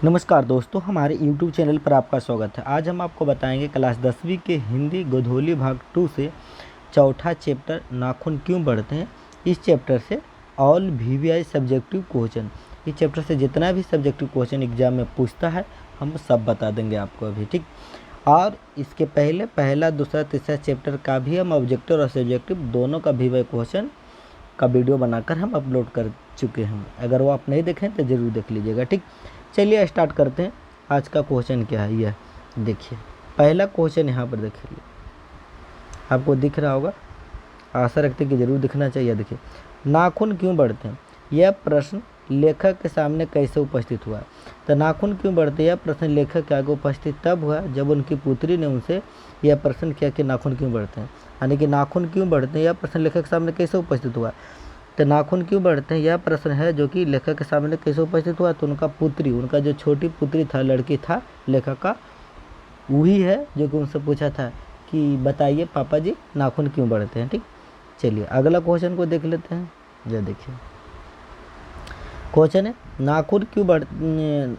नमस्कार दोस्तों, हमारे YouTube चैनल पर आपका स्वागत है। आज हम आपको बताएंगे क्लास 10वीं के हिंदी गोधोली भाग 2 से चौथा चैप्टर नाखून क्यों बढ़ते हैं। इस चैप्टर से ऑल VVI सब्जेक्टिव क्वेश्चन, इस चैप्टर से जितना भी सब्जेक्टिव क्वेश्चन एग्जाम में पूछता है हम सब बता देंगे आपको अभी, ठीक। और इसके पहले पहला, दूसरा, तीसरा चैप्टर का भी हम ऑब्जेक्टिव और सब्जेक्टिव दोनों का VVI क्वेश्चन का वीडियो बनाकर हम अपलोड कर चुके हैं। अगर वो आप नहीं देखें तो ज़रूर देख लीजिएगा, ठीक। चलिए स्टार्ट करते हैं। आज का क्वेश्चन क्या है, यह देखिए। पहला क्वेश्चन यहाँ पर देखिए, आपको दिख रहा होगा, आशा रखते कि जरूर दिखना चाहिए। देखिए, नाखून क्यों बढ़ते हैं, यह प्रश्न लेखक के सामने कैसे उपस्थित हुआ। तो नाखून क्यों बढ़ते हैं, यह प्रश्न लेखक के आगे उपस्थित तब हुआ जब उनकी पुत्री ने उनसे यह प्रश्न किया कि नाखून क्यों बढ़ते हैं। यानी कि नाखून क्यों बढ़ते हैं, यह प्रश्न लेखक के सामने कैसे उपस्थित हुआ। तो नाखून क्यों बढ़ते हैं यह प्रश्न है जो कि लेखक के सामने कैसे उपस्थित हुआ। तो उनका पुत्री, उनका जो छोटी पुत्री था, लड़की था लेखक का, वही है जो कि उनसे पूछा था कि बताइए पापा जी नाखून क्यों बढ़ते हैं, ठीक। चलिए अगला क्वेश्चन को देख लेते हैं। ये देखिए क्वेश्चन है, नाखून क्यों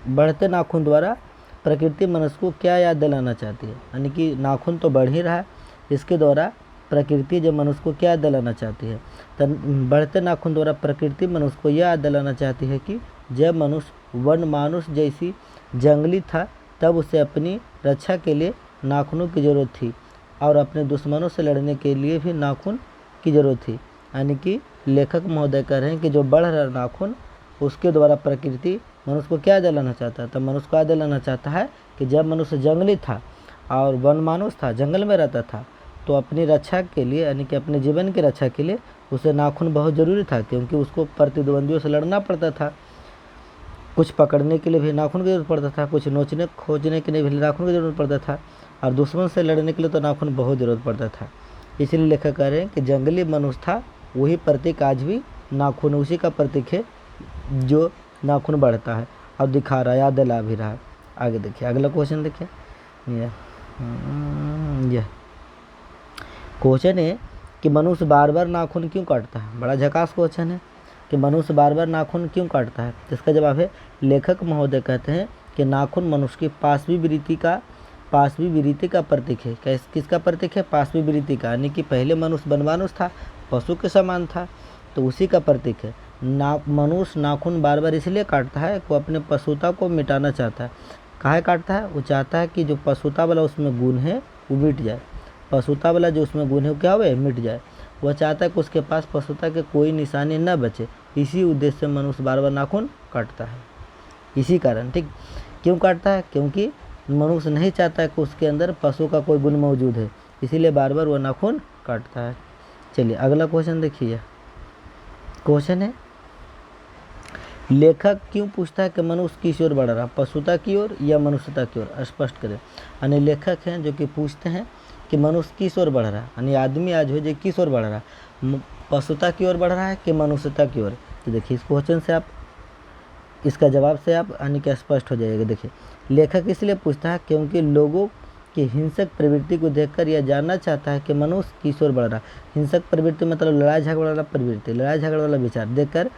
बढ़ते नाखून द्वारा प्रकृति मनुष्य को क्या याद दिलाना चाहती है। यानी कि नाखून तो बढ़ ही रहा है, इसके द्वारा प्रकृति जो मनुष्य को क्या दिलाना चाहती है। तो बढ़ते नाखून द्वारा प्रकृति मनुष्य को यह याद दिलाना चाहती है कि जब मनुष्य वन मानुष जैसी जंगली था तब उसे अपनी रक्षा के लिए नाखूनों की ज़रूरत थी और अपने दुश्मनों से लड़ने के लिए भी नाखून की ज़रूरत थी। यानी कि लेखक महोदय कह रहे हैं कि जो बढ़ रहा नाखून, उसके द्वारा प्रकृति मनुष्य को क्या दिलाना चाहता है। तो मनुष्य को क्या दिलाना चाहता है कि जब मनुष्य जंगली था और वन मानुष था, जंगल में रहता था, तो अपनी रक्षा के लिए, यानी कि अपने जीवन की रक्षा के लिए उसे नाखून बहुत ज़रूरी था, क्योंकि उसको प्रतिद्वंदियों से लड़ना पड़ता था। कुछ पकड़ने के लिए भी नाखून की जरूरत पड़ता था, कुछ नोचने खोजने के लिए भी नाखून की जरूरत पड़ता था, और दुश्मन से लड़ने के लिए तो नाखून बहुत ज़रूरत पड़ता था। इसलिए लेखक कह रहे हैं कि जंगली मनुष्य था, वही प्रतीक आज भी नाखून, उसी का प्रतीक है जो नाखून बढ़ता है और दिखा रहा है, याद दिला भी रहा है। आगे देखिए, अगला क्वेश्चन देखिए। यह क्वेश्चन है कि मनुष्य बार बार नाखून क्यों काटता है। बड़ा झकास क्वेश्चन है कि मनुष्य बार बार नाखून क्यों काटता है। इसका जवाब है, लेखक महोदय कहते हैं कि नाखून मनुष्य की पाशवी वृत्ति का प्रतीक है। किसका प्रतीक है, पाशवी वृत्ति का। यानी कि पहले मनुष्य बनमानुष था, पशु के समान था, तो उसी का प्रतीक है। मनुष्य नाखून बार बार इसलिए काटता है कि वो अपने पशुता को मिटाना चाहता है। काहे काटता है, वो चाहता है कि जो पशुता वाला उसमें गुण है वो मिट जाए, पशुता वाला जो उसमें गुण है वो क्या हुए, मिट जाए। वह चाहता है कि उसके पास पशुता के कोई निशानी न बचे। इसी उद्देश्य से मनुष्य बार बार नाखून काटता है, इसी कारण, ठीक। क्यों काटता है, क्योंकि मनुष्य नहीं चाहता है कि उसके अंदर पशु का कोई गुण मौजूद है, इसीलिए बार बार वह नाखून काटता है। चलिए अगला क्वेश्चन देखिए। क्वेश्चन है, लेखक क्यों पूछता है कि मनुष्य किस ओर बढ़ रहा, पशुता की ओर या मनुष्यता की ओर, स्पष्ट करें। यानी लेखक हैं जो कि पूछते हैं कि मनुष्य किस ओर बढ़ रहा है, यानी आदमी आज हो जो किस ओर बढ़ रहा है, पशुता की ओर बढ़ रहा है कि मनुष्यता की ओर। तो देखिए इस क्वेश्चन से आप, इसका जवाब से आप यानी कि स्पष्ट हो जाएगा। देखिए, लेखक इसलिए पूछता है क्योंकि लोगों की हिंसक प्रवृत्ति को देखकर यह जानना चाहता है कि मनुष्य किस ओर बढ़ रहा है। हिंसक प्रवृत्ति मतलब लड़ाई झगड़ा वाला प्रवृत्ति, लड़ाई झगड़ा वाला विचार देखकर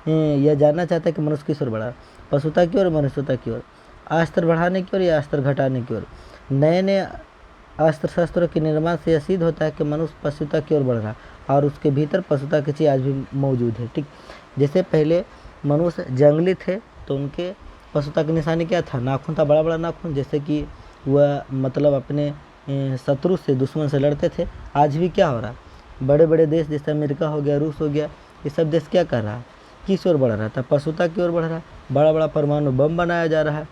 यह जानना चाहता है कि मनुष्य किस ओर बढ़ रहा है, पशुता की ओर, मनुष्यता की ओर, अस्त्र बढ़ाने की ओर या अस्त्र घटाने की ओर। नए नए अस्त्र शस्त्रों के निर्माण से यह सिद्ध होता है कि मनुष्य पशुता की ओर बढ़ रहा है और उसके भीतर पशुता की चीज़ आज भी मौजूद है, ठीक। जैसे पहले मनुष्य जंगली थे तो उनके पशुता की निशानी क्या था, नाखून था, बड़ा बड़ा नाखून, जैसे कि वह मतलब अपने शत्रु से, दुश्मन से लड़ते थे। आज भी क्या हो रहा है, बड़े बड़े देश जैसे अमेरिका हो गया, रूस हो गया, ये सब देश क्या कर रहा है, किस ओर बढ़ रहा था, पशुता की ओर बढ़ रहा है। बड़ा बड़ा परमाणु बम बनाया जा रहा है,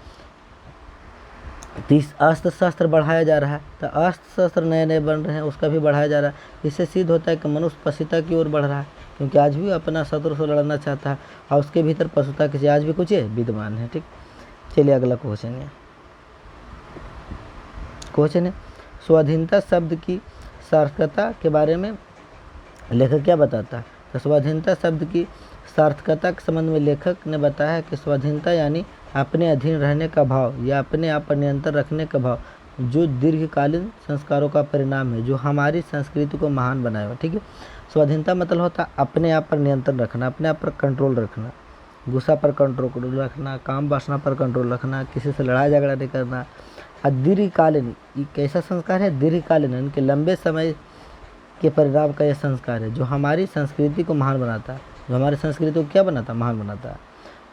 अस्त्र शस्त्र बढ़ाया जा रहा है, तो अस्त्र शस्त्र नए नए बन रहे हैं, उसका भी बढ़ाया जा रहा है। इससे सिद्ध होता है कि मनुष्य पशुता की ओर बढ़ रहा है, क्योंकि आज भी अपना शत्रु से लड़ना चाहता है और उसके भीतर पशुता की आज भी कुछ है, विद्यमान है, ठीक। चलिए अगला क्वेश्चन है। क्वेश्चन है, स्वाधीनता शब्द की सार्थकता के बारे में लेखक क्या बताता है। तो स्वाधीनता शब्द की सार्थकता के संबंध में लेखक ने बताया कि स्वाधीनता यानी अपने अधीन रहने का भाव या अपने आप पर नियंत्रण रखने का भाव, जो दीर्घकालीन संस्कारों का परिणाम है, जो हमारी संस्कृति को महान बनाएगा, ठीक है। स्वाधीनता मतलब होता है अपने आप पर नियंत्रण रखना, अपने आप पर कंट्रोल रखना, गुस्सा पर कंट्रोल रखना, काम वासना पर कंट्रोल रखना, किसी से लड़ाई झगड़ा नहीं करना। और दीर्घकालीन ये कैसा संस्कार है, दीर्घकालीन यानी कि लंबे समय के परिणाम का यह संस्कार है जो हमारी संस्कृति को महान बनाता है, जो हमारी संस्कृति को क्या बनाता है, महान बनाता है।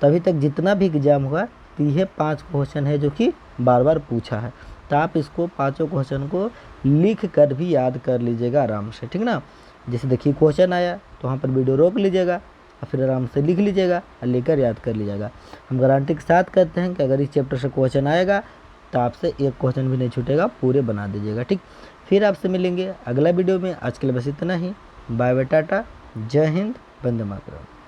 तो अभी तक जितना भी एग्जाम हुआ तो यह 5 क्वेश्चन है जो कि बार बार पूछा है। तो आप इसको 5 क्वेश्चन को लिख कर भी याद कर लीजिएगा आराम से, ठीक ना। जैसे देखिए क्वेश्चन आया तो वहाँ पर वीडियो रोक लीजिएगा और फिर आराम से लिख लीजिएगा और लेकर याद कर लीजिएगा। हम गारंटी के साथ कहते हैं कि अगर इस चैप्टर से क्वेश्चन आएगा तो आपसे एक क्वेश्चन भी नहीं छूटेगा, पूरे बना दीजिएगा, ठीक। फिर आपसे मिलेंगे अगला वीडियो में। आज के लिए बस इतना ही। बाय बाय, टाटा, जय हिंद, वंदे मातरम।